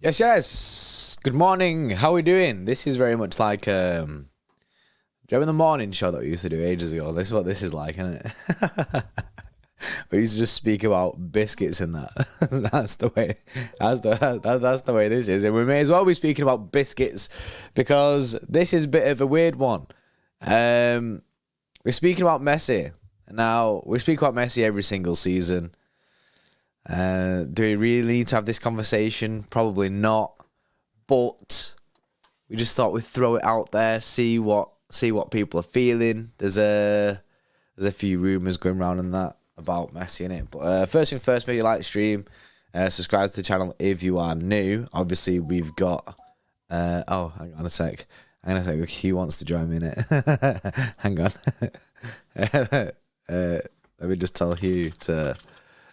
Yes, yes. Good morning. How are we doing? This is very much like do you remember the morning show that we used to do ages ago? This is what this is like, isn't it? We used to just speak about biscuits and that. That's the way. That's the way this is, and we may as well be speaking about biscuits because this is a bit of a weird one. We're speaking about Messi. Now we speak about Messi every single season. Do we really need to have this conversation? Probably not. But we just thought we'd throw it out there, see what people are feeling. There's a few rumours going around on that about Messi in it. But first thing first, make you like the stream, subscribe to the channel if you are new. Obviously, we've got. Oh, hang on a sec. Hugh wants to join me in it. Hang on. Let me just tell Hugh to.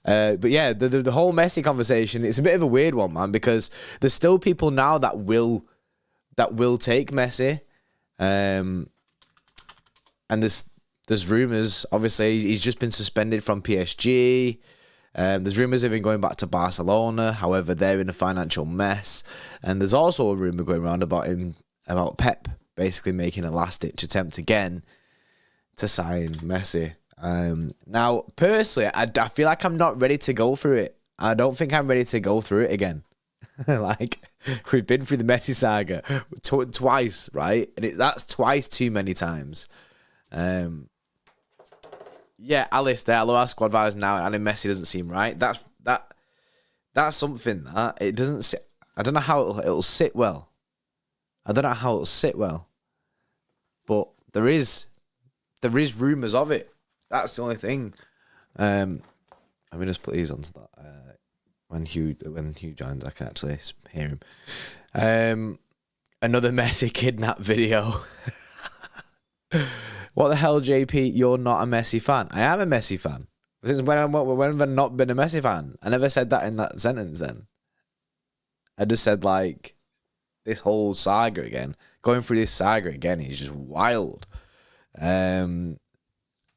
But yeah, the whole Messi conversation, it's a bit of a weird one, man, because there's still people now that will take Messi, and there's rumours. Obviously, he's just been suspended from PSG. There's rumours of him going back to Barcelona. However, they're in a financial mess, and there's also a rumour going around about Pep basically making a last-ditch attempt again to sign Messi. Now, personally, I feel like I'm not ready to go through it. I don't think I'm ready to go through it again. Like, we've been through the Messi saga twice, right? And that's twice too many times. Yeah, Alice there. Hello, our squad vibes now. And Messi doesn't seem right. That's something that it doesn't sit. I don't know how it'll sit well. I don't know how it'll sit well. But there is rumours of it. That's the only thing. Let me just put these on so that when Hugh joins, I can actually hear him. Another Messi kidnap video. What the hell, JP? You're not a Messi fan. I am a Messi fan. Since when have I not been a Messi fan? I never said that in that sentence. Then I just said like this whole saga again. Going through this saga again is just wild.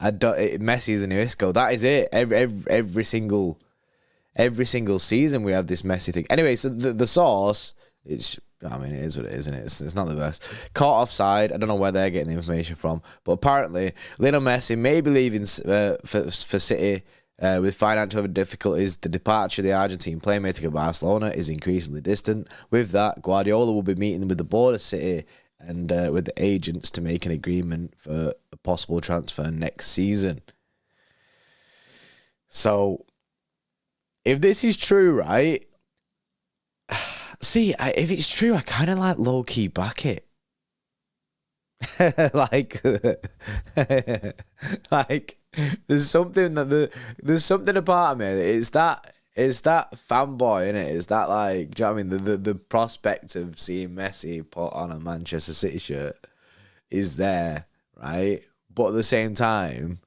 Messi is the new Isco. That is it. Every single season we have this Messi thing. Anyway, so the source, it is what it is, isn't it? It's not the best. Caught offside. I don't know where they're getting the information from, but apparently Lionel Messi may be leaving for City with financial difficulties. The departure of the Argentine playmaker to Barcelona is increasingly distant. With that, Guardiola will be meeting with the board of City and with the agents to make an agreement for a possible transfer next season. So, if this is true, right? See, if it's true, I kind of like low-key back it. like, there's something about of me. It's that fanboy, innit? It's that, like, do you know what I mean? The prospect of seeing Messi put on a Manchester City shirt is there, right? But at the same time,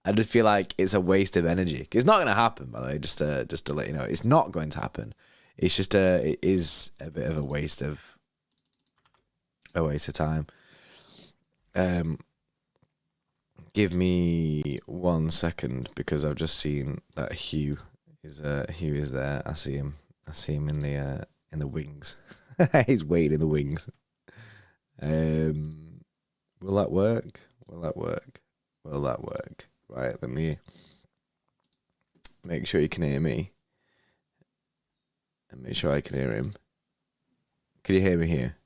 I just feel like it's a waste of energy. It's not going to happen, by the way, just to let you know. It's not going to happen. It's just it is a bit of a waste of time. Give me 1 second because I've just seen that Hugh is there. I see him in the wings. He's waiting in the wings. Will that work? Right, let me make sure you can hear me. And make sure I can hear him. Can you hear me here?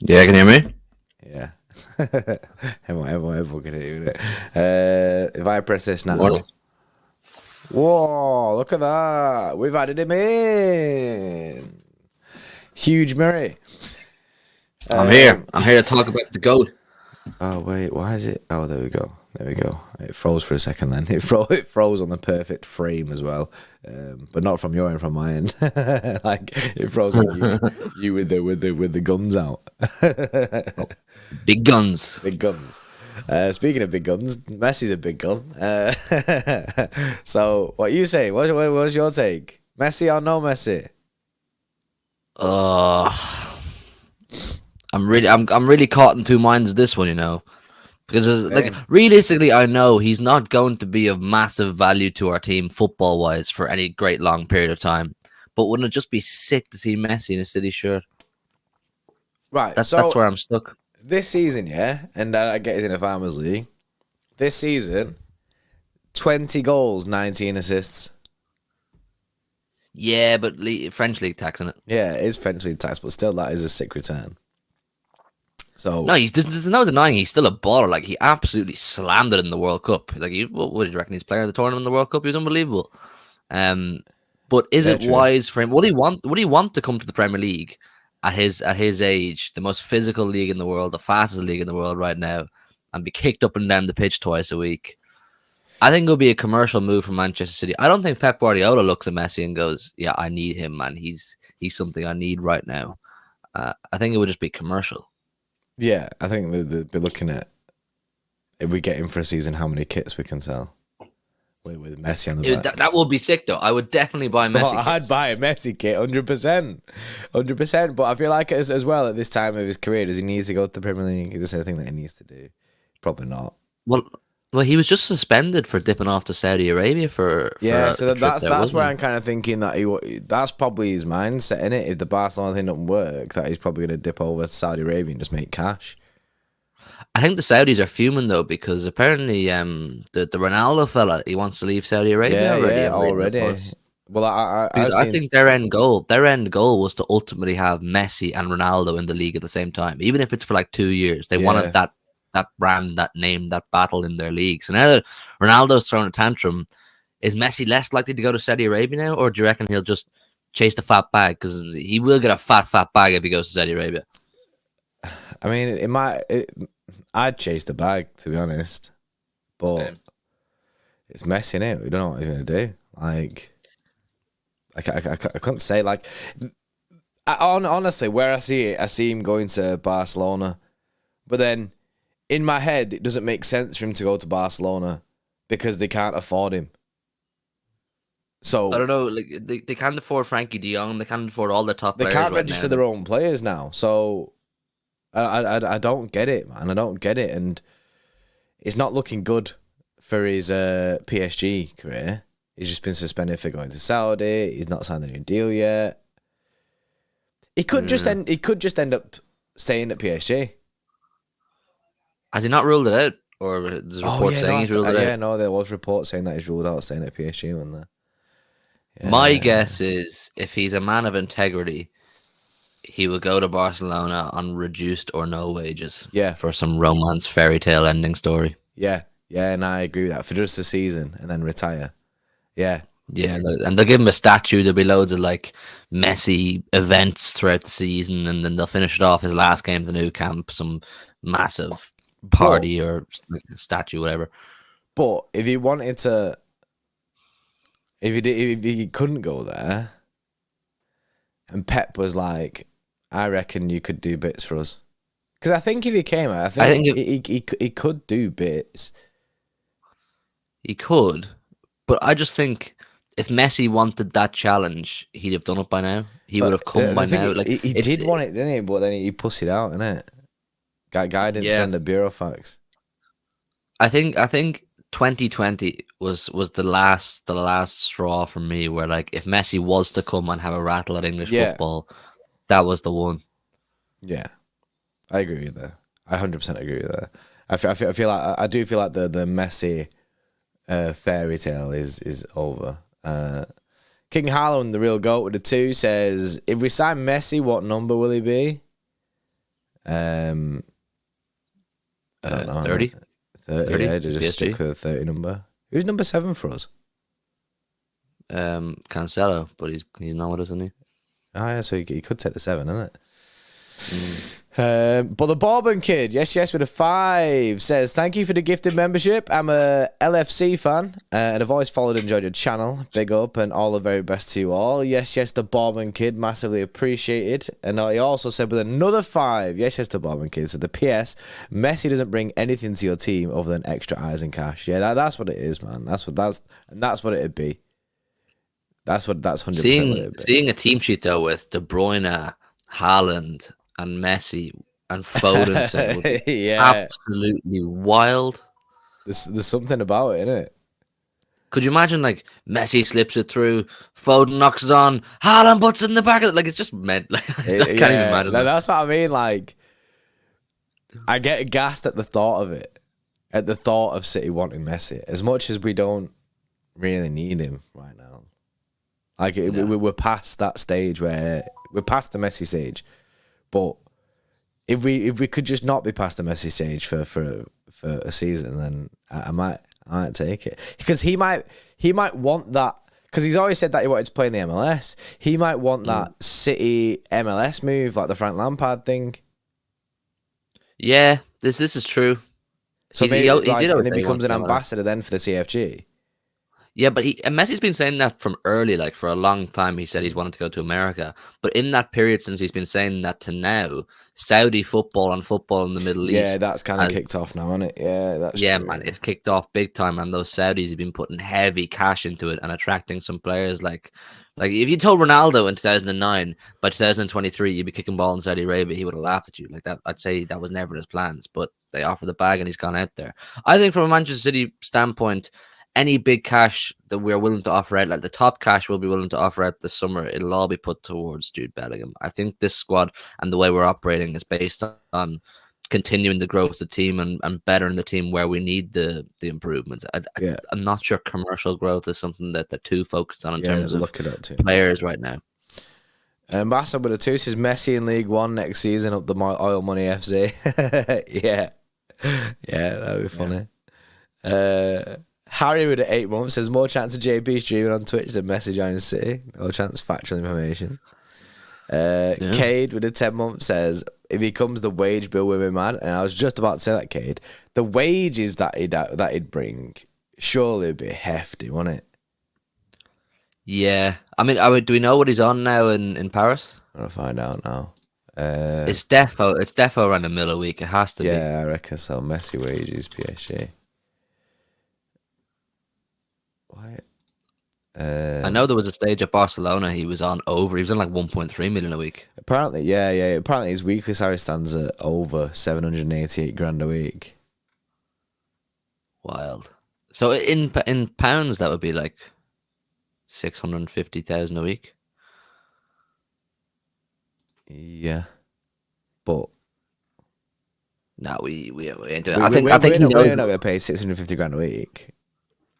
Yeah, can you hear me? Yeah. everyone can hear you. If I press this now. What? Whoa, look at that. We've added him in. Huge Murray. I'm here to talk about the GOAT. Oh, wait, why is it? Oh, there we go. It froze for a second then. It froze on the perfect frame as well. But not from your end, from my end. Like, it froze on you with the guns out. Big guns. Big guns. Speaking of big guns, Messi's a big gun. So, what you say? What's your take? Messi or no Messi? I'm really caught in two minds of this one, you know, because like realistically, I know he's not going to be of massive value to our team football wise for any great long period of time. But wouldn't it just be sick to see Messi in a City shirt? Right. That's where I'm stuck. This season, yeah, and I get it in a Farmers League. This season, 20 goals, 19 assists. Yeah, but French league tax in it. Yeah, it is French league tax, but still, that is a sick return. So no, there's no denying he's still a baller. Like he absolutely slammed it in the World Cup. Like, what do you reckon? He's player of the tournament in the World Cup. He was unbelievable. But is it wise for him? Would he want to come to the Premier League at his age, the most physical league in the world, the fastest league in the world right now, and be kicked up and down the pitch twice a week? I think it'll be a commercial move from Manchester City. I don't think Pep Guardiola looks at Messi and goes, "Yeah, I need him, man. He's something I need right now." I think it would just be commercial. Yeah, I think they'd be looking at, if we get him for a season, how many kits we can sell with Messi on the back. That would be sick, though. I would definitely buy Messi kits. I'd buy a Messi kit, 100%. 100%. But I feel like as well, at this time of his career, does he need to go to the Premier League? Is there anything that he needs to do? Probably not. Well, he was just suspended for dipping off to Saudi Arabia for so that's where I'm kind of thinking that that's probably his mindset, in it. If the Barcelona thing doesn't work, that he's probably going to dip over to Saudi Arabia and just make cash. I think the Saudis are fuming though, because apparently the Ronaldo fella, he wants to leave Saudi Arabia already. Well, I think their end goal was to ultimately have Messi and Ronaldo in the league at the same time, even if it's for like 2 years. They wanted that brand, that name, that battle in their league. So now that Ronaldo's throwing a tantrum, is Messi less likely to go to Saudi Arabia now, or do you reckon he'll just chase the fat bag? Because he will get a fat bag if he goes to Saudi Arabia. I mean, I'd chase the bag, to be honest, but it's Messi, innit? We don't know what he's gonna do. Like, I couldn't say. Like, honestly, where I see it, I see him going to Barcelona, but then in my head, it doesn't make sense for him to go to Barcelona because they can't afford him. So I don't know. Like they can't afford Frankie De Jong. They can't afford all their top players. They can't register their own players now. So I don't get it, man. I don't get it, and it's not looking good for his PSG career. He's just been suspended for going to Saudi. He's not signed a new deal yet. He could just end. He could just end up staying at PSG. Has he not ruled it out, or there's a report saying he's ruled it out? Yeah, no, there was reports saying that he's ruled out staying at PSG when there. Yeah. My guess is, if he's a man of integrity, he will go to Barcelona on reduced or no wages. Yeah, for some romance fairy tale ending story. Yeah, and I agree with that, for just a season and then retire. Yeah, and they'll give him a statue. There'll be loads of like Messi events throughout the season, and then they'll finish it off his last game of the new camp, some massive party or statue, whatever. But if he wanted to, if he couldn't go there, and Pep was like, "I reckon you could do bits for us," because I think if he came out, I think he could do bits. He could, but I just think if Messi wanted that challenge, he'd have done it by now. He would have come by now. Like he did want it, didn't he? But then he pussied out, innit? Guy didn't send a burofax. I think 2020 was the last straw for me, where like if Messi was to come and have a rattle at English football, that was the one. Yeah, I agree with that. I 100% agree with that. I do feel like the Messi fairy tale is over. King Harlow, the real goat with the 2, says, if we sign Messi, what number will he be? I don't know. 30? 30, yeah, just stick with the 30 number. Who's number 7 for us? Cancelo, but he's not with us, isn't he? Oh, yeah, so he could take the 7, isn't it? But the Bourbon Kid, yes, with a 5, says, thank you for the gifted membership. I'm a LFC fan, and I've always followed and enjoyed your channel. Big up, and all the very best to you all. Yes, the Bourbon Kid, massively appreciated. And he also said with another 5, yes, the Bourbon Kid, so the PS, Messi doesn't bring anything to your team other than extra eyes and cash. Yeah, that's what it is, man. That's what it'd be. That's 100% what it'd be. Seeing a team sheet though with De Bruyne, Haaland, and Messi and Foden would be absolutely wild. There's something about it, isn't it? Could you imagine like Messi slips it through, Foden knocks it on, Haaland puts it in the back of it? Like it's just meant. Like I can't even imagine. That's what I mean. Like I get gassed at the thought of it, at the thought of City wanting Messi, as much as we don't really need him right now. Like we're past that stage where we're past the Messi stage, but if we could just not be past the Messi stage for a season, then I might take it, because he might want that, because he's always said that he wanted to play in the MLS. He might want that City MLS move, like the Frank Lampard thing. Yeah, this is true. So maybe and he becomes an ambassador then for the CFG. Yeah, but Messi's been saying that from early, like for a long time. He said he's wanted to go to America, but in that period since he's been saying that to now, Saudi football and football in the Middle East, yeah, that's kind of kicked off now, isn't it? Yeah, that's true. Man, it's kicked off big time, and those Saudis have been putting heavy cash into it and attracting some players like if you told Ronaldo in 2009, by 2023 you'd be kicking ball in Saudi Arabia, he would have laughed at you like that. I'd say that was never in his plans, but they offer the bag and he's gone out there. I think from a Manchester City standpoint, any big cash that we're willing to offer out, like the top cash we'll be willing to offer out this summer, it'll all be put towards Jude Bellingham. I think this squad and the way we're operating is based on continuing the growth of the team and bettering the team where we need the improvements. I'm not sure commercial growth is something that they're too focused on in terms of players right now. Ambassador with the two says Messi in League One next season up the Oil Money FC. yeah, that'd be funny. Harry with 8 months says more chance of JP streaming on Twitch than Messi joining City. No chance, factual information. Cade with 10 months says if he comes, the wage bill will be mad. And I was just about to say that, Cade. The wages that he'd bring surely would be hefty, wouldn't it? Yeah, I mean, do we know what he's on now in Paris? I'll find out now. It's defo around $1 million a week. It has to be. Yeah, I reckon so. Messi wages, PSG. Why? I know there was a stage at Barcelona he was on like 1.3 million a week. Apparently, yeah. Apparently his weekly salary stands at over 788 grand a week. Wild. So in pounds, that would be like 650,000 a week. Yeah, but no, we ain't doing. I think we're not going to pay 650 grand a week.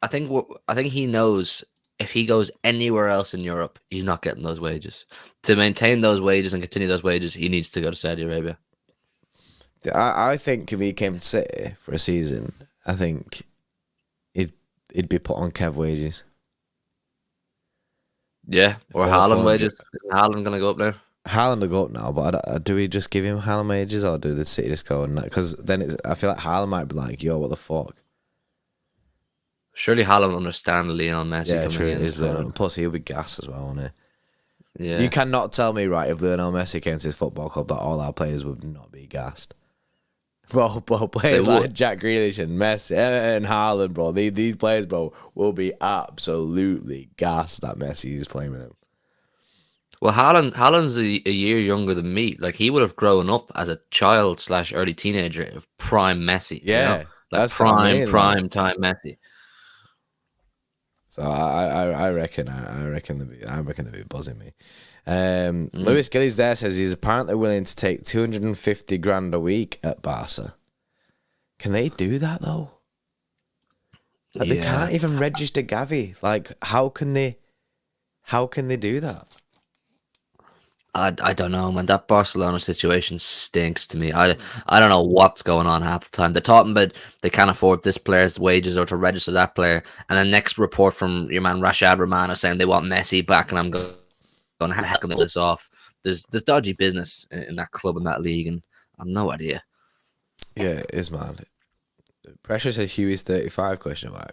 I think he knows if he goes anywhere else in Europe, he's not getting those wages. To maintain those wages and continue those wages, he needs to go to Saudi Arabia. I think if he came to City for a season, I think he'd be put on Kev wages. Yeah, or Haaland wages. Is Haaland going to go up there? Haaland will go up now, but do we just give him Haaland wages or do the City just go? Because then I feel like Haaland might be like, yo, what the fuck? Surely Haaland will understand Lionel Messi coming in. Plus, he'll be gas as well, won't he? Yeah. You cannot tell me, right, if Lionel Messi came to his football club, that all our players would not be gassed. Bro, players like Jack Grealish and Messi and Haaland, bro, these players, bro, will be absolutely gassed that Messi is playing with them. Well, Haaland's a year younger than me. Like, he would have grown up as a child / early teenager of prime Messi. Yeah, you know? Like prime time Messi. So I reckon they'd be buzzing me. Lewis Gillies there says he's apparently willing to take 250 grand a week at Barca. Can they do that though? Like, they can't even register Gavi. Like, how can they do that? I don't know, man. That Barcelona situation stinks to me. I don't know what's going on half the time. They're talking about they can't afford this player's wages or to register that player, and the next report from your man Rashad Romano saying they want Messi back, and I'm going, how the heck can they this off? There's dodgy business in that club and that league, and I've no idea. Yeah, it is, man. Pressure said Huey's 35 ?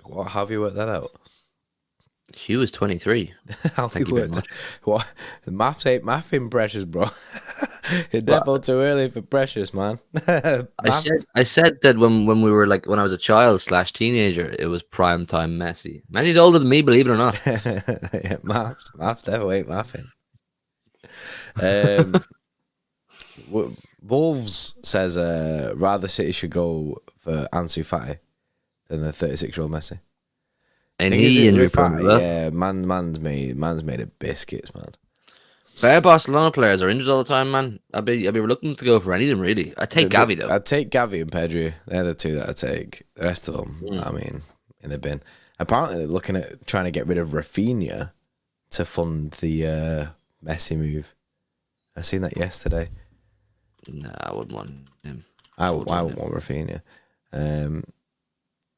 What, have you worked that out? Hugh is 23. How you worked? What? Maths ain't mathing, Precious, bro. It's definitely too early for Precious, man. I said that when we were like, when I was a child / teenager, it was prime time Messi. Messi's older than me, believe it or not. Yeah, maths definitely ain't mathing. Wolves says rather City should go for Ansu Fati than the 36-year-old Messi. A knee injury problem. Yeah, man's made of biscuits, man. Fair Barcelona players are injured all the time, man. I'd be reluctant to go for any of them, really. I'd take Gavi, though. I'd take Gavi and Pedri. They're the two that I'd take. The rest of them, I mean, in the bin. Apparently, they're looking at trying to get rid of Rafinha to fund the Messi move. I seen that yesterday. No, I wouldn't want him. I wouldn't want Rafinha.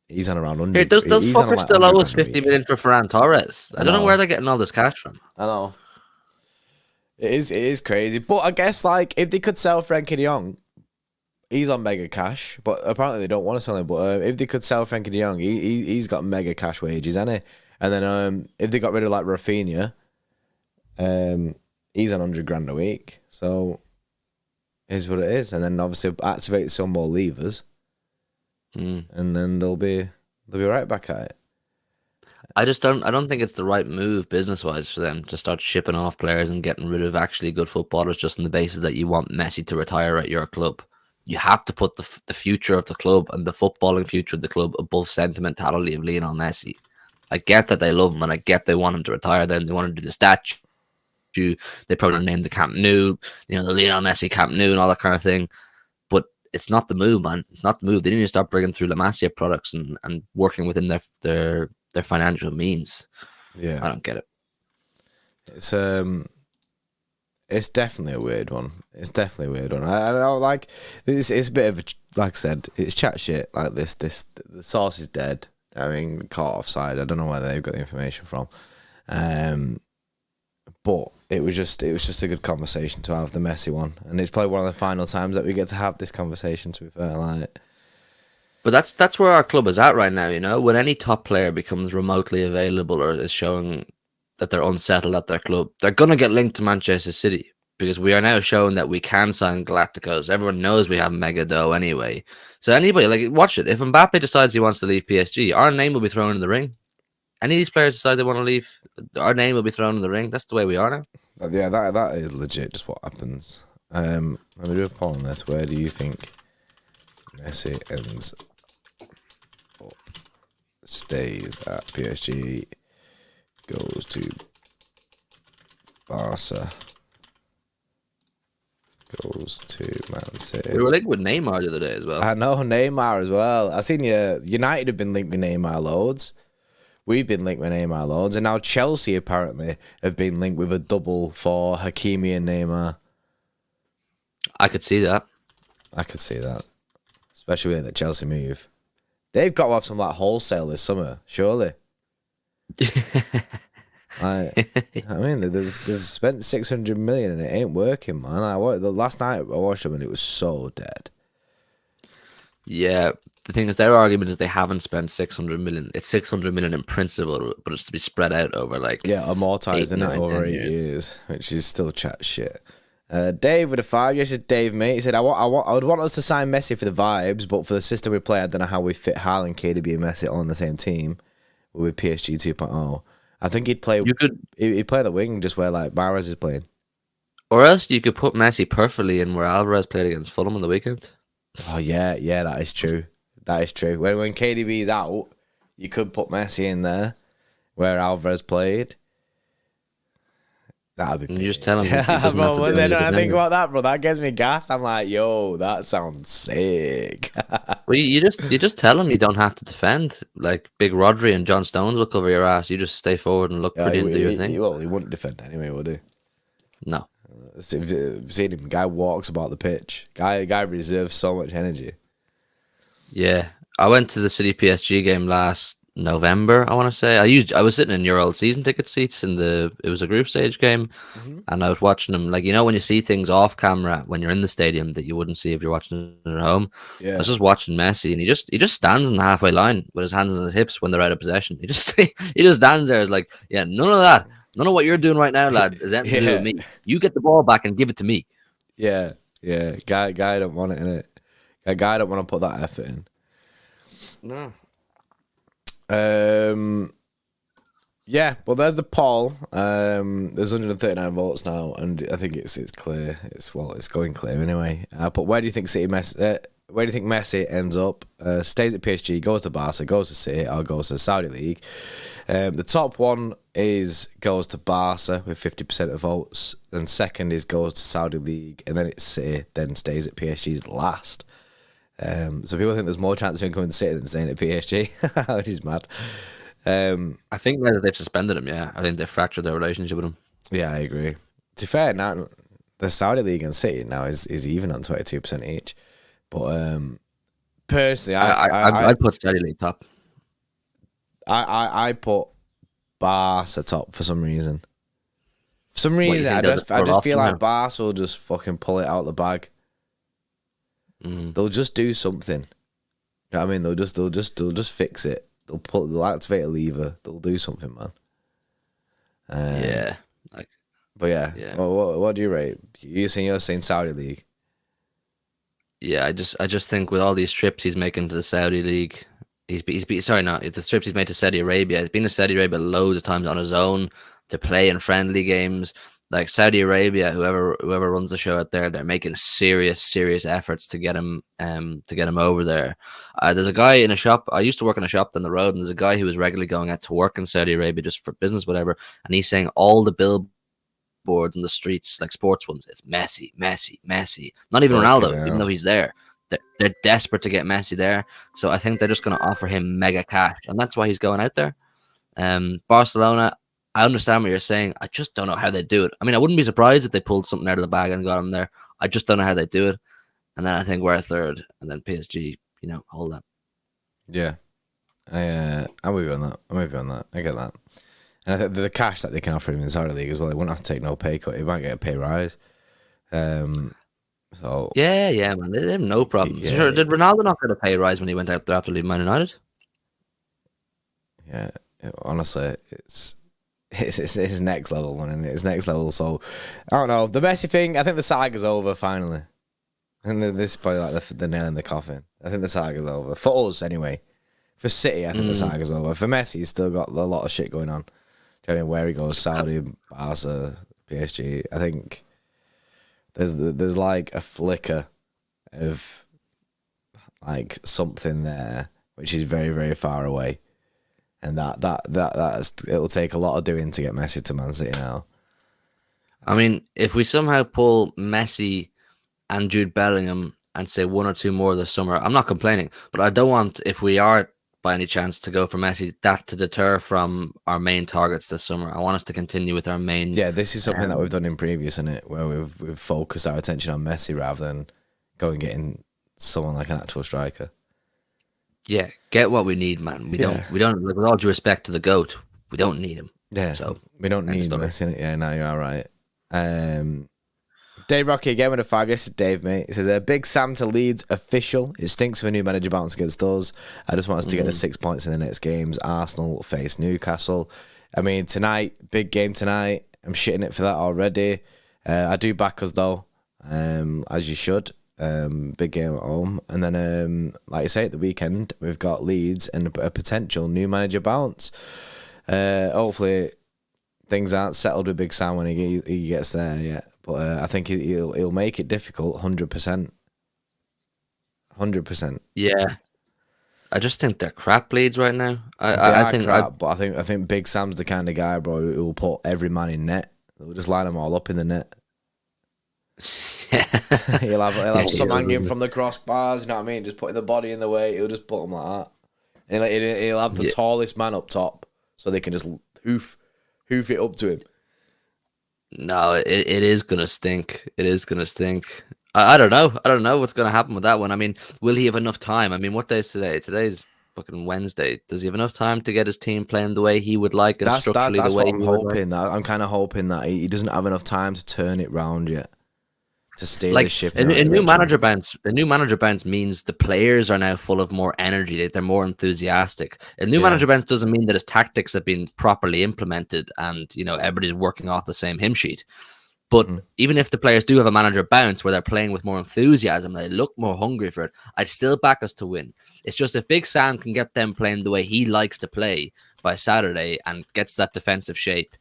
He's on around 100. Here, those fuckers still owe us 50 million for Ferran Torres. I don't know where they're getting all this cash from. I know. It is crazy. But I guess, like, if they could sell Frenkie de Jong, he's on mega cash. But apparently they don't want to sell him. But if they could sell Frenkie de Jong, he's got mega cash wages, hasn't he? And then if they got rid of, like, Rafinha, he's on 100 grand a week. So, here's what it is. And then, obviously, activate some more levers. And then they'll be right back at it. I don't think it's the right move business-wise for them to start shipping off players and getting rid of actually good footballers just on the basis that you want Messi to retire at your club. You have to put the future of the club and the footballing future of the club above sentimentality of Lionel Messi. I get that they love him and I get they want him to retire. Then they want to do the statue. They probably named the Camp Nou, the Lionel Messi Camp Nou and all that kind of thing. But it's not the move, man. It's not the move. They need to start bringing through La Masia products and working within their financial means. Yeah, I don't get it. It's definitely a weird one. I know, like, it's a bit of a, like I said, it's chat shit. Like this, the source is dead. I mean, caught offside. I don't know where they've got the information from. But it was just a good conversation to have, the Messi one, and it's probably one of the final times that we get to have this conversation. To be fair, like. But that's where our club is at right now, When any top player becomes remotely available or is showing that they're unsettled at their club, they're going to get linked to Manchester City because we are now showing that we can sign Galacticos. Everyone knows we have mega dough anyway. So anybody, like, watch it. If Mbappe decides he wants to leave PSG, our name will be thrown in the ring. Any of these players decide they want to leave, our name will be thrown in the ring. That's the way we are now. Yeah, that is legit just what happens. Let me do a poll on this. Where do you think Messi ends up? Stays at PSG, goes to Barca, goes to Man City. We were linked with Neymar the other day as well. I know, Neymar as well. I've seen United have been linked with Neymar loads. We've been linked with Neymar loads. And now Chelsea apparently have been linked with a double for Hakimi and Neymar. I could see that. Especially with the Chelsea move. They've got to have some, like, wholesale this summer, surely. I mean, they've spent 600 million and it ain't working, man. The last night I watched them and it was so dead. Yeah, the thing is, their argument is they haven't spent 600 million. It's 600 million in principle, but it's to be spread out over, like, amortized in it over 8 years, which is still chat shit. Dave with a 5. Yes, it's Dave, mate. He said, I would want us to sign Messi for the vibes, but for the system we play, I don't know how we fit Haaland, KDB, and Messi all on the same team with PSG 2.0. I think he'd play. He'd play the wing just where, like, Mahrez is playing. Or else you could put Messi perfectly in where Alvarez played against Fulham on the weekend. Oh yeah, that is true. When KDB is out, you could put Messi in there where Alvarez played. That'd be. And you just tell him. Bro, when I think about that, bro, that gets me gassed. I'm like, yo, that sounds sick. Well, you just tell him you don't have to defend. Like, big Rodri and John Stones will cover your ass. You just stay forward and look pretty and do your thing. He wouldn't defend anyway, would he? No. I've seen him. Guy walks about the pitch. Guy reserves so much energy. Yeah, I went to the City PSG game last November, I want to say. I was sitting in your old season ticket seats it was a group stage game, and I was watching them, like, when you see things off camera when you're in the stadium that you wouldn't see if you're watching it at home. Yeah. I was just watching Messi, and he just stands in the halfway line with his hands on his hips when they're out of possession. He just stands there, as like, yeah, none of that. None of what you're doing right now, lads, is anything to do with me. You get the ball back and give it to me. Yeah. Guy don't want it in it. Guy don't want to put that effort in. No. Yeah, well, there's the poll. There's 139 votes now, and I think it's clear. It's going clear anyway. But where do you think City where do you think Messi ends up? Stays at PSG, goes to Barca, goes to City, or goes to the Saudi League. The top one goes to Barca with 50% of votes. Then second is goes to Saudi League, and then it's City. Then stays at PSG's last. So people think there's more chance of him coming to City than staying at PSG, which is mad. I think that they've suspended him. Yeah, I think they fractured their relationship with him. Yeah, I agree. To be fair, now the Saudi League and City now is even on 22% each. But personally, I'd put Saudi League top. I put Barca top for some reason. For some reason, I just feel like Barca will just fucking pull it out the bag. They'll just do something. You know what I mean? They'll just fix it. They'll activate a lever. They'll do something, man. Yeah. But yeah. What do you rate? You're saying Saudi League. Yeah, I just think with all these trips he's making to the Saudi League, it's the trips he's made to Saudi Arabia. He's been to Saudi Arabia loads of times on his own to play in friendly games. Like Saudi Arabia, whoever runs the show out there, they're making serious efforts to get him over there. There's a guy in a shop. I used to work in a shop down the road, and there's a guy who was regularly going out to work in Saudi Arabia just for business, whatever. And he's saying all the billboards in the streets, like sports ones, it's Messi. Not even Ronaldo, even though he's there. They're desperate to get Messi there. So I think they're just going to offer him mega cash, and that's why he's going out there. Barcelona, I understand what you're saying. I just don't know how they do it. I mean, I wouldn't be surprised if they pulled something out of the bag and got him there. I just don't know how they do it. And then I think we're third, and then PSG, hold that. Yeah. I'm with you on that. I get that. And I think the cash that they can offer him in the Saudi League as well, they wouldn't have to take no pay cut. He might get a pay rise. So yeah, man. They have no problem. Yeah. Sure, did Ronaldo not get a pay rise when he went out there after leaving Man United? Yeah, honestly, it's next level, man. It's next level. So I don't know. The Messi thing, I think the saga's over finally. And this is probably like the nail in the coffin. I think the saga's over for us anyway. For City, I think the saga's over. For Messi, he's still got a lot of shit going on. Do you know what I mean? Where he goes, Saudi, Barca, PSG. I think there's like a flicker of like something there, which is very, very far away. And it'll take a lot of doing to get Messi to Man City now. I mean, if we somehow pull Messi and Jude Bellingham and say one or two more this summer, I'm not complaining. But I don't want, if we are by any chance to go for Messi, that to deter from our main targets this summer. I want us to continue with our main. Yeah, this is something that we've done in previous, isn't it? Where we've focused our attention on Messi rather than going getting someone like an actual striker. Yeah, get what we need, man. We don't. Like, with all due respect to the GOAT, we don't need him. Yeah, so we don't need Messi. Yeah, no, you're all right. Dave Rocky again with a 5. Yes, it's Dave, mate. He says, Big Sam to Leeds official. It stinks of a new manager bounce against us. I just want us to get the 6 points in the next games. Arsenal face Newcastle. I mean, tonight, big game tonight. I'm shitting it for that already. I do back us though, as you should. Big game at home. And then, like you say, at the weekend, we've got Leeds and a potential new manager bounce. Hopefully, things aren't settled with Big Sam when he gets there yet. But I think he'll make it difficult, 100%. 100%. Yeah, I just think they're crap Leeds right now. I think Big Sam's the kind of guy, bro, who will put every man in net. He'll just line them all up in the net. he'll have some hanging from the crossbars. You know what I mean? Just putting the body in the way. He'll just put them like that. And he'll have the tallest man up top, so they can just hoof it up to him. No, it is gonna stink. It is gonna stink. I don't know. I don't know what's gonna happen with that one. I mean, will he have enough time? I mean, what day is today? Today's fucking Wednesday. Does he have enough time to get his team playing the way he would like and structurally the way I'm hoping? I'm kind of hoping that he doesn't have enough time to turn it round yet. To steer the ship. A new manager bounce means the players are now full of more energy. They're more enthusiastic. A new manager bounce doesn't mean that his tactics have been properly implemented and everybody's working off the same hymn sheet. But even if the players do have a manager bounce where they're playing with more enthusiasm, they look more hungry for it, I'd still back us to win. It's just if Big Sam can get them playing the way he likes to play by Saturday and gets that defensive shape,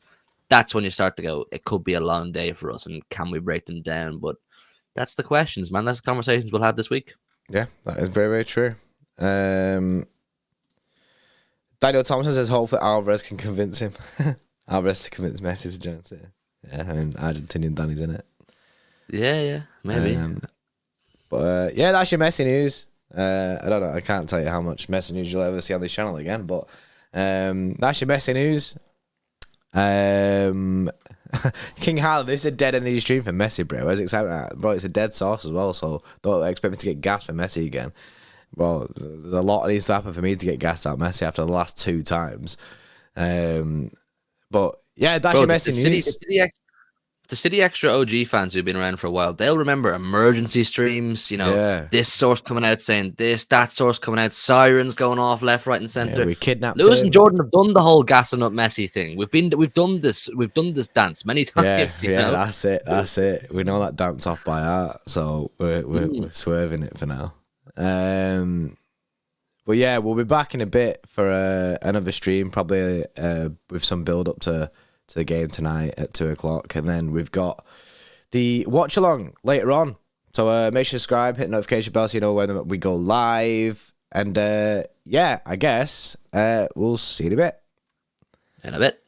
that's when you start to go, it could be a long day for us, and can we break them down? But that's the questions, man. That's the conversations we'll have this week. Yeah, that is very, very true. Daniel Thompson says hopefully Alvarez can convince him. Alvarez to convince Messi to join City. Yeah, I mean, Argentinian Danny's in it. Yeah, maybe. But yeah, that's your Messi news. I don't know. I can't tell you how much Messi news you'll ever see on this channel again, but that's your Messi news. King Harley, this is a dead energy stream for Messi, bro. Where's excitement? Bro, it's a dead sauce as well, so don't expect me to get gassed for Messi again. Well, there's a lot that needs to happen for me to get gassed out Messi after the last 2 times. But yeah, that's your Messi news. The City Extra OG fans who've been around for a while, they'll remember emergency streams, this source coming out saying this, that source coming out, sirens going off left, right, and centre. Yeah, we kidnapped Lewis him. and Jordan have done the whole gassing up Messi thing. We've done this dance many times. Yeah, that's it. We know that dance off by heart, so we're swerving it for now. But yeah, we'll be back in a bit for another stream, probably with some build up to the game tonight at 2:00, and then we've got the watch along later on. So make sure to subscribe, hit the notification bell so you know when we go live. And yeah, I guess we'll see you in a bit.